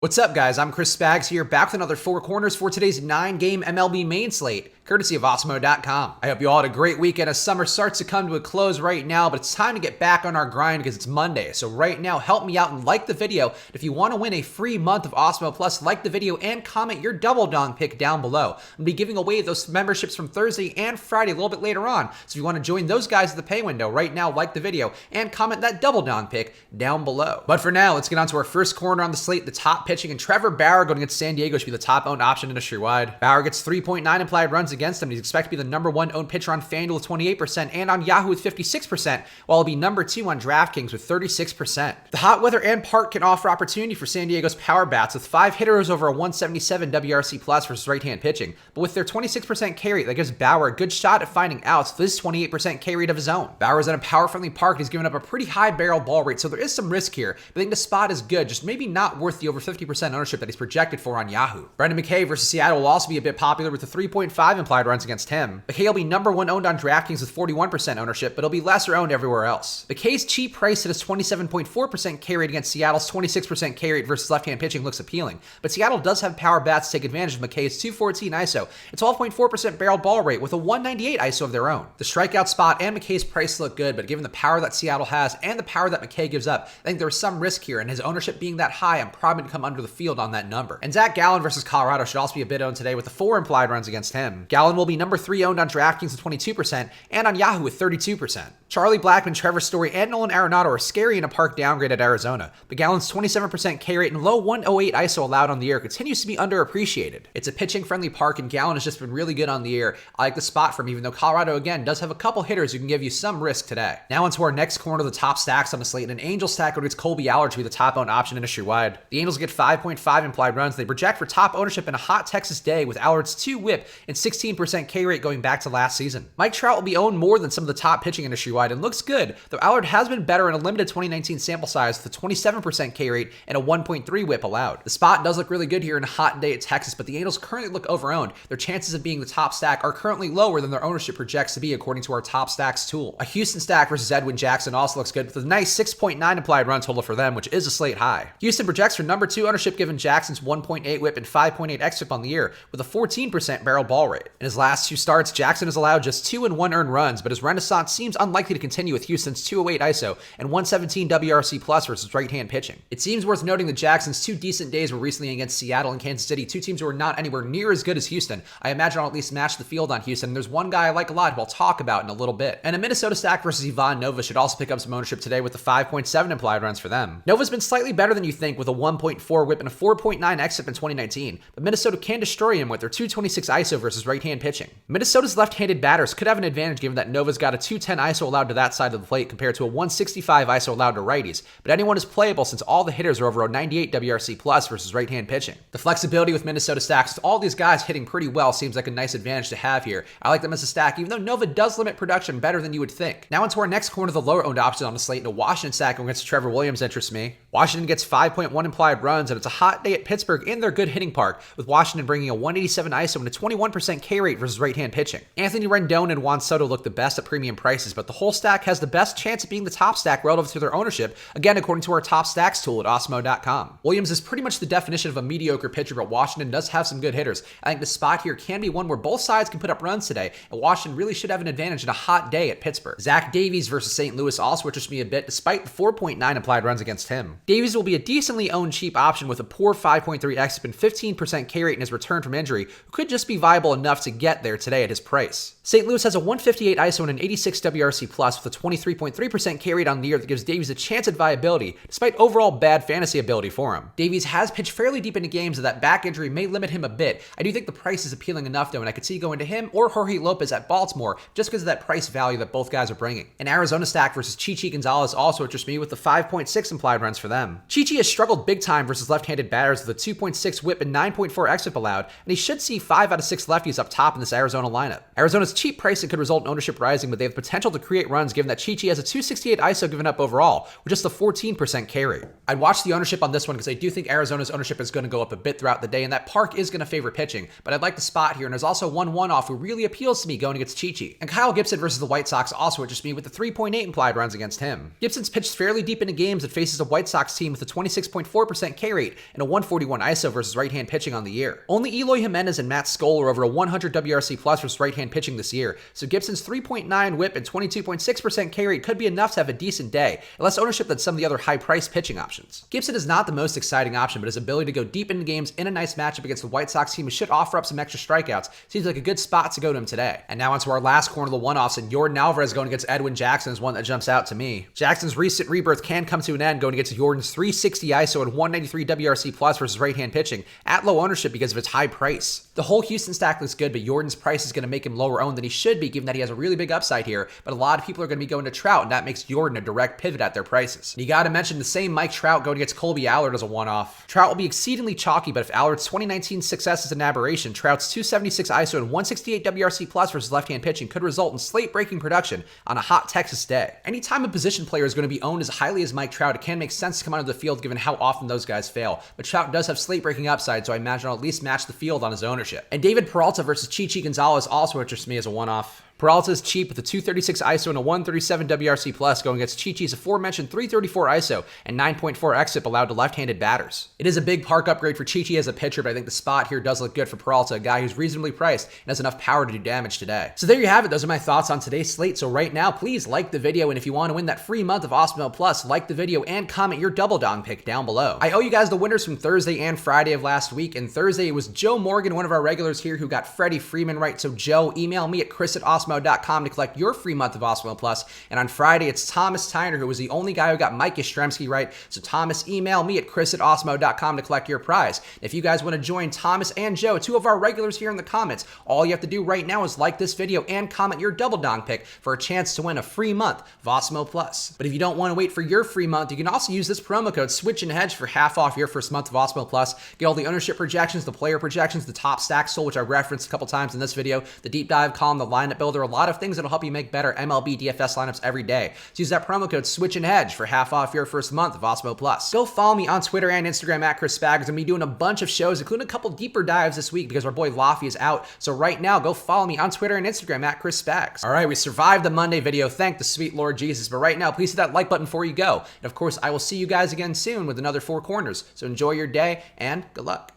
What's up, guys? I'm Chris Spags here, back with another Four Corners for today's 9-game MLB main slate, courtesy of Awesemo.com. I hope you all had a great weekend as summer starts to come to a close right now, but it's time to get back on our grind because it's Monday. So right now, help me out and like the video. If you want to win a free month of Awesemo Plus, like the video and comment your double dong pick down below. I'm going to be giving away those memberships from Thursday and Friday a little bit later on. So if you want to join those guys at the pay window, right now, like the video and comment that double dong pick down below. But for now, let's get on to our first corner on the slate, the top pitching, and Trevor Bauer going against San Diego should be the top owned option industry-wide. Bauer gets 3.9 implied runs against him, and he's expected to be the number one owned pitcher on FanDuel with 28% and on Yahoo with 56%, while he'll be number two on DraftKings with 36%. The hot weather and park can offer opportunity for San Diego's power bats with 5 hitters over a 177 WRC plus versus right-hand pitching, but with their 26% K rate, that gives Bauer a good shot at finding outs with his 28% K rate of his own. Bauer is at a power-friendly park and he's given up a pretty high barrel ball rate, so there is some risk here, but I think the spot is good, just maybe not worth the over 50% ownership that he's projected for on Yahoo. Brendan McKay versus Seattle will also be a bit popular with the 3.5 implied runs against him. McKay will be number one owned on DraftKings with 41% ownership, but he'll be lesser owned everywhere else. McKay's cheap price at his 27.4% K rate against Seattle's 26% K rate versus left-hand pitching looks appealing, but Seattle does have power bats to take advantage of McKay's 214 ISO, a 12.4% barrel ball rate with a 198 ISO of their own. The strikeout spot and McKay's price look good, but given the power that Seattle has and the power that McKay gives up, I think there's some risk here, and his ownership being that high, I'm probably going to come under the field on that number. And Zach Gallen versus Colorado should also be a bit owned today with the 4 implied runs against him. Gallen will be number 3 owned on DraftKings with 22% and on Yahoo with 32%. Charlie Blackmon, Trevor Story, and Nolan Arenado are scary in a park downgrade at Arizona, but Gallen's 27% K rate and low 108 ISO allowed on the air continues to be underappreciated. It's a pitching-friendly park, and Gallen has just been really good on the air. I like the spot from him, even though Colorado, again, does have a couple hitters who can give you some risk today. Now onto our next corner, the top stacks on the slate, and an Angels stack against Colby Allard to be the top-owned option industry-wide. The Angels get 5.5 implied runs. They project for top ownership in a hot Texas day with Allard's 2 whip and 16% K rate going back to last season. Mike Trout will be owned more than some of the top pitching industry-wide and looks good, though Allard has been better in a limited 2019 sample size with a 27% K rate and a 1.3 whip allowed. The spot does look really good here in a hot day at Texas, but the Angels currently look overowned. Their chances of being the top stack are currently lower than their ownership projects to be according to our top stacks tool. A Houston stack versus Edwin Jackson also looks good with a nice 6.9 implied run total for them, which is a slate high. Houston projects for number 2 ownership given Jackson's 1.8 whip and 5.8 xFIP on the year with a 14% barrel ball rate. In his last 2 starts, Jackson has allowed just 2 and 1 earned runs, but his renaissance seems unlikely to continue with Houston's 208 ISO and 117 WRC plus versus right-hand pitching. It seems worth noting that Jackson's 2 decent days were recently against Seattle and Kansas City, 2 teams who are not anywhere near as good as Houston. I imagine I'll at least match the field on Houston, and there's one guy I like a lot who I'll talk about in a little bit. And a Minnesota stack versus Ivan Nova should also pick up some ownership today with the 5.7 implied runs for them. Nova's been slightly better than you think with a 1.4 whip and a 4.9 xFIP in 2019, but Minnesota can destroy him with their 226 ISO versus right-hand pitching. Minnesota's left-handed batters could have an advantage given that Nova's got a 210 ISO allowed to that side of the plate compared to a 165 ISO allowed to righties, but anyone is playable since all the hitters are over a 98 WRC plus versus right-hand pitching. The flexibility with Minnesota stacks with all these guys hitting pretty well seems like a nice advantage to have here. I like them as a stack, even though Nova does limit production better than you would think. Now into our next corner, the lower-owned option on the slate, and a Washington stack against Trevor Williams interests me. Washington gets 5.1 implied runs, and it's a hot day at Pittsburgh in their good hitting park, with Washington bringing a 187 ISO and a 21% K rate versus right-hand pitching. Anthony Rendon and Juan Soto look the best at premium prices, but the whole stack has the best chance of being the top stack relative to their ownership, again according to our top stacks tool at Awesemo.com. Williams is pretty much the definition of a mediocre pitcher, but Washington does have some good hitters. I think the spot here can be one where both sides can put up runs today, and Washington really should have an advantage in a hot day at Pittsburgh. Zach Davies versus St. Louis also interests me a bit, despite the 4.9 implied runs against him. Davies will be a decently owned cheap option with a poor 5.3 xFIP and 15% K rate in his return from injury, who could just be viable enough to get there today at his price. St. Louis has a 158 ISO and an 86 WRC plus with a 23.3% K rate on the year that gives Davies a chance at viability, despite overall bad fantasy ability for him. Davies has pitched fairly deep into games, so that back injury may limit him a bit. I do think the price is appealing enough though, and I could see going to him or Jorge Lopez at Baltimore just because of that price value that both guys are bringing. An Arizona stack versus Chichi Gonzalez also interests me with the 5.6 implied runs for them. Chichi has struggled big time versus left-handed batters with a 2.6 whip and 9.4 xFIP allowed, and he should see 5 out of 6 lefties up top in this Arizona lineup. Arizona's cheap pricing could result in ownership rising, but they have the potential to create runs given that Chi-Chi has a 268 ISO given up overall, with just a 14% K rate. I'd watch the ownership on this one because I do think Arizona's ownership is going to go up a bit throughout the day, and that park is going to favor pitching, but I'd like the spot here, and there's also one one-off who really appeals to me going against Chi-Chi. And Kyle Gibson versus the White Sox also interests me with the 3.8 implied runs against him. Gibson's pitched fairly deep into games and faces a White Sox team with a 26.4% K rate and a 141 ISO versus right-hand pitching on the year. Only Eloy Jimenez and Matt Skoll are over a 100 WRC plus versus right-hand pitching this year, so Gibson's 3.9 whip and 22.6% K rate could be enough to have a decent day, and less ownership than some of the other high-priced pitching options. Gibson is not the most exciting option, but his ability to go deep into games in a nice matchup against the White Sox team should offer up some extra strikeouts. Seems like a good spot to go to him today. And now onto our last corner of the one-offs, and Yordan Alvarez going against Edwin Jackson is one that jumps out to me. Jackson's recent rebirth can come to an end going against Yordan's 360 ISO and 193 WRC plus versus right-hand pitching at low ownership because of its high price. The whole Houston stack looks good, but Yordan's price is going to make him lower owned than he should be given that he has a really big upside here, but a lot of people are going to be going to Trout, and that makes Yordan a direct pivot at their prices. And you got to mention the same Mike Trout going against Colby Allard as a one-off. Trout will be exceedingly chalky, but if Allard's 2019 success is an aberration, Trout's 276 ISO and 168 WRC plus versus left-hand pitching could result in slate-breaking production on a hot Texas day. Anytime a position player is going to be owned as highly as Mike Trout, it can make sense to come onto the field given how often those guys fail. But Trout does have slate-breaking upside, so I imagine I'll at least match the field on his ownership. And David Peralta versus Chi-Chi Gonzalez also interests me as a one-off. Peralta is cheap with a 236 ISO and a 137 WRC plus going against Chi-Chi's aforementioned 334 ISO and 9.4 xFIP allowed to left-handed batters. It is a big park upgrade for Chi-Chi as a pitcher, but I think the spot here does look good for Peralta, a guy who's reasonably priced and has enough power to do damage today. So there you have it. Those are my thoughts on today's slate. So right now, please like the video, and if you want to win that free month of Awesemo Plus, like the video and comment your double dong pick down below. I owe you guys the winners from Thursday and Friday of last week, and Thursday it was Joe Morgan, one of our regulars here, who got Freddie Freeman right. So Joe, email me at chris@awesemo.com to collect your free month of Awesemo Plus. And on Friday, it's Thomas Tyner, who was the only guy who got Mike Yastrzemski right. So Thomas, email me at chris@awesemo.com to collect your prize. If you guys want to join Thomas and Joe, two of our regulars here in the comments, all you have to do right now is like this video and comment your double dong pick for a chance to win a free month of Awesemo Plus. But if you don't want to wait for your free month, you can also use this promo code Switch and Hedge for half off your first month of Awesemo Plus. Get all the ownership projections, the player projections, the top stack sold, which I referenced a couple times in this video, the deep dive column, the lineup builder, a lot of things that'll help you make better MLB DFS lineups every day. So use that promo code Switch and Hedge for half off your first month of Awesemo Plus. Go follow me on Twitter and Instagram at Chris Spags. I'm going to be doing a bunch of shows, including a couple deeper dives this week because our boy Laffy is out. So right now, go follow me on Twitter and Instagram at Chris Spags. All right, we survived the Monday video. Thank the sweet Lord Jesus. But right now, please hit that like button before you go. And of course, I will see you guys again soon with another Four Corners. So enjoy your day and good luck.